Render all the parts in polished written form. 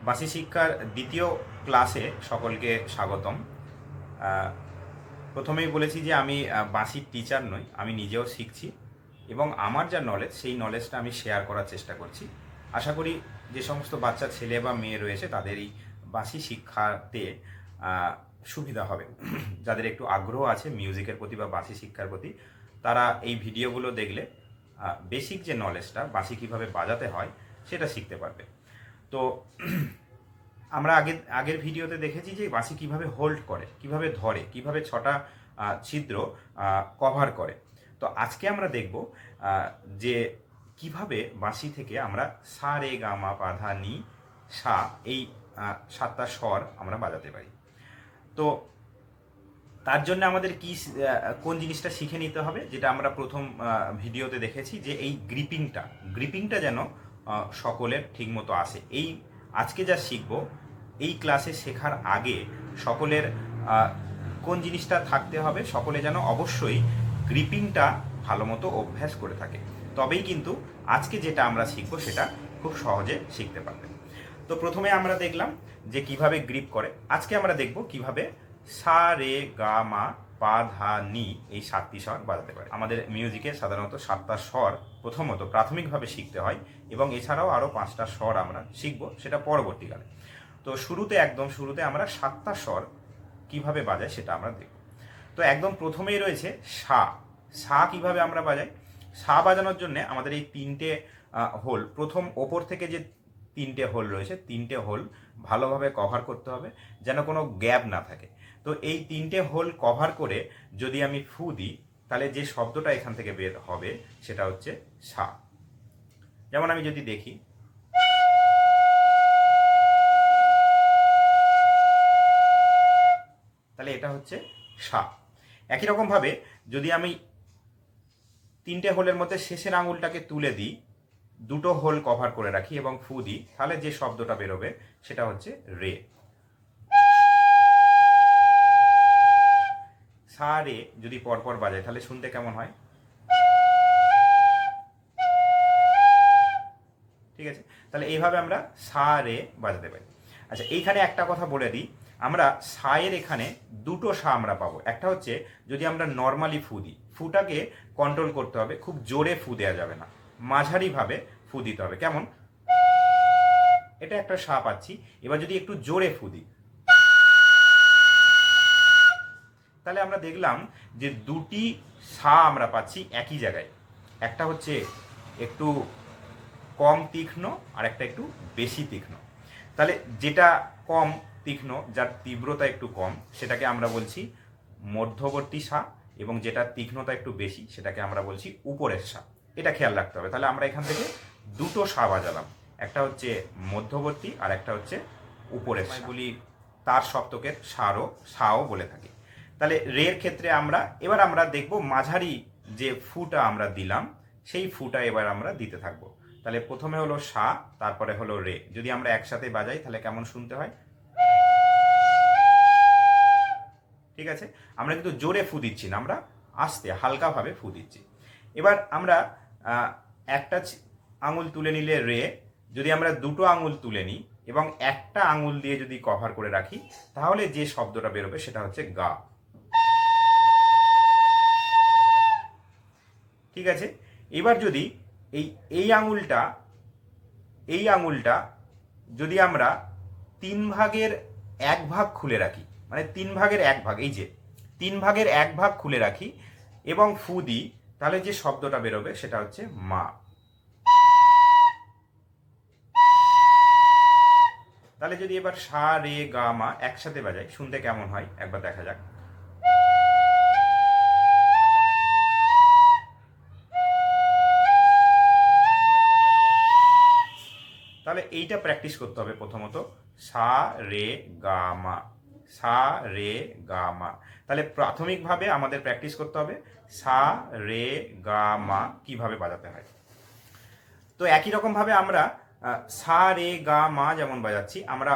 বাঁশি শিক্ষার দ্বিতীয় ক্লাসে সকলকে স্বাগতম। প্রথমেই বলেছি যে আমি বাঁশির টিচার নই, আমি নিজেও শিখছি এবং আমার যা নলেজ সেই নলেজটা আমি শেয়ার করার চেষ্টা করছি। আশা করি যে সমস্ত বাচ্চা ছেলে বা মেয়ে রয়েছে তাদের এই বাঁশি শিক্ষাতে সুবিধা হবে। যাদের একটু আগ্রহ আছে মিউজিকের প্রতি বা বাঁশি শিক্ষার প্রতি, তারা এই ভিডিওগুলো দেখলে বেসিক যে নলেজটা বাঁশি কীভাবে বাজাতে হয় সেটা শিখতে পারবে। তো আমরা আগের ভিডিওতে দেখেছি যে বাঁশি কিভাবে হোল্ড করে, কিভাবে ধরে, কিভাবে 6টা ছিদ্র কভার করে। তো আজকে আমরা দেখব যে কিভাবে বাঁশি থেকে আমরা সা রে গা মা পা ধা নি সা এই 7টা স্বর আমরা বাজাতে পারি। তো তার জন্য আমাদের কোন জিনিসটা শিখে নিতে হবে, যেটা আমরা প্রথম ভিডিওতে দেখেছি যে এই গ্রিপিংটা যেন সকলের ঠিকমতো আসে। এই আজকে যা শিখব এই ক্লাসে শেখার আগে সকলের কোন জিনিসটা থাকতে হবে, সকলে যেন অবশ্যই গ্রিপিংটা ভালো মতো অভ্যাস করে থাকে, তবেই কিন্তু আজকে যেটা আমরা শিখব সেটা খুব সহজে শিখতে পারবে। তো প্রথমে আমরা দেখলাম যে কিভাবে গ্রিপ করে। আজকে আমরা দেখব কিভাবে সা রে গা মা পা ধা নি এই 7টি স্বর বাজাতে পারে। আমাদের মিউজিকে সাধারণত 7টা স্বর প্রথমত প্রাথমিকভাবে শিখতে হয় এবং এছাড়াও আরও 5টা স্বর আমরা শিখব, সেটা পরবর্তীকালে। তো একদম শুরুতে আমরা 7টা স্বর কিভাবে বাজায় সেটা আমরা দেখব। তো একদম প্রথমেই রয়েছে সা। সা কিভাবে আমরা বাজাই? সা বাজানোর জন্য আমাদের এই 3টে হোল, প্রথম ওপর থেকে যে 3টে হোল রয়েছে 3টে হোল ভালোভাবে কভার করতে হবে, যেন কোনো গ্যাপ না থাকে। তো এই 3টে হোল কভার করে যদি আমি ফু দিই তাহলে যে শব্দটা এখান থেকে বের হবে সেটা হচ্ছে সা। যেমন আমি যদি দেখি, তাহলে এটা হচ্ছে সা। একই রকমভাবে যদি আমি 3টে হোলের মধ্যে শেষের আঙুলটাকে তুলে দিই, 2টো হোল কভার করে রাখি এবং ফু দিই, তাহলে যে শব্দটা বেরোবে সেটা হচ্ছে রে। সা রে যদি পরপর বাজায় তাহলে শুনতে কেমন হয়? ঠিক আছে, তাহলে এইভাবে আমরা সা রে বাজাতে পারি। আচ্ছা, এইখানে একটা কথা বলে দিই, আমরা সা এর এখানে 2টো সা আমরা পাবো। একটা হচ্ছে যদি আমরা নর্মালি ফু দিই, ফুটাকে কন্ট্রোল করতে হবে, খুব জোরে ফু দেওয়া যাবে না, মাঝারিভাবে ফু দিতে হবে। কেমন? এটা একটা সা পাচ্ছি। এবার যদি একটু জোরে ফু দিই তাহলে আমরা দেখলাম যে 2টি সা আমরা পাচ্ছি একই জায়গায়। একটা হচ্ছে একটু কম তীক্ষ্ণ আর একটা একটু বেশি তীক্ষ্ণ। তাহলে যেটা কম তীক্ষ্ণ, যার তীব্রতা একটু কম, সেটাকে আমরা বলছি মধ্যবর্তী সা, এবং যেটা তীক্ষ্ণতা একটু বেশি সেটাকে আমরা বলছি উপরের সা। এটা খেয়াল রাখতে হবে। তাহলে আমরা এখান থেকে 2টো সা বাজালাম, একটা হচ্ছে মধ্যবর্তী আর একটা হচ্ছে উপরের সা। বলি তার সপ্তকের সাও বলে থাকি। তাহলে রের ক্ষেত্রে এবার আমরা দেখব মাঝারি যে ফুটা আমরা দিলাম সেই ফুটা এবার আমরা দিতে থাকবো। তাহলে প্রথমে হলো সা, তারপরে হলো রে। যদি আমরা একসাথে বাজাই তাহলে কেমন শুনতে হয়? ঠিক আছে, আমরা কিন্তু জোরে ফু দিচ্ছি না, আমরা আস্তে হালকাভাবে ফু দিচ্ছি। এবার আমরা একটা আঙুল তুলে নিলে রে, যদি আমরা 2টো আঙুল তুলে নিই এবং একটা আঙুল দিয়ে যদি কভার করে রাখি তাহলে যে শব্দটা বেরোবে সেটা হচ্ছে গা। ঠিক আছে, এবার যদি এই আঙুলটা যদি আমরা 3 ভাগের 1 ভাগ খুলে রাখি, মানে 3 ভাগের 1 ভাগ, এই যে 3 ভাগের 1 ভাগ খুলে রাখি এবং ফু দিই, তাহলে যে শব্দটা বেরোবে সেটা হচ্ছে মা। তাহলে যদি এবার সা রে গা মা একসাথে বাজাই শুনতে কেমন হয় একবার দেখা যাক। তাহলে এইটা প্র্যাকটিস করতে হবে প্রথমত, সা রে গা মা, সা রে গা মা। তাহলে প্রাথমিকভাবে আমাদের প্র্যাকটিস করতে হবে সা রে গা মা কিভাবে বাজাতে হয়। তো একই রকমভাবে আমরা সা রে গা মা যেমন বাজাচ্ছি, আমরা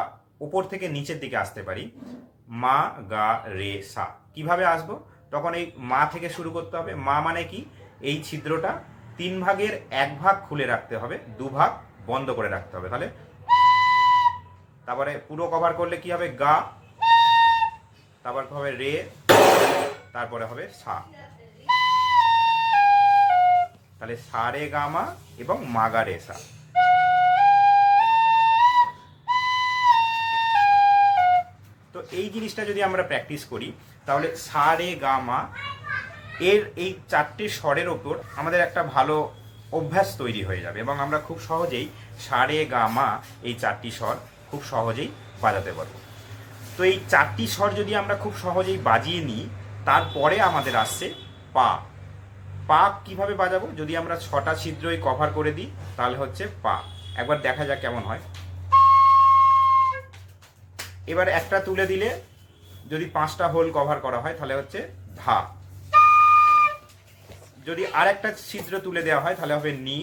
উপর থেকে নিচের দিকে আসতে পারি। মা গা রে সা কিভাবে আসবো? তখন এই মা থেকে শুরু করতে হবে। মা মানে কি? এই ছিদ্রটা 3 ভাগের 1 ভাগ খুলে রাখতে হবে, 2 ভাগ বন্ধ করে রাখতে হবে। তারপরে পুরো কভার করলে কি হবে গা, তারপর হবে রে, তারপরে হবে সা। তাহলে সা রে গা মা এবং মা গা রে সা। তো এই জিনিসটা যদি আমরা প্র্যাকটিস করি তাহলে সা রে গা মা এর এই 4টে স্বরের ওপর আমাদের একটা ভালো অভ্যাস তৈরি হয়ে যাবে এবং আমরা খুব সহজেই সা রে গা মা এই 4টি স্বর খুব সহজেই বাজাতে পারবো। তো এই 4টি স্বর যদি আমরা খুব সহজেই বাজিয়ে নিই, তারপরে আমাদের আসছে পা। পা কিভাবে বাজাবো? যদি আমরা 6টা ছিদ্রই কভার করে দিই তাহলে হচ্ছে পা। একবার দেখা যাক কেমন হয়। এবার একটা তুলে দিলে যদি 5টা হোল কভার করা হয় তাহলে হচ্ছে ধা। যদি আর একটা ছিদ্র তুলে দেওয়া হয় তাহলে হবে নি,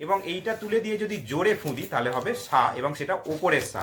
এবং এইটা তুলে দিয়ে যদি জোরে ফুঁদি তাহলে হবে সা, এবং সেটা ওপরের সা।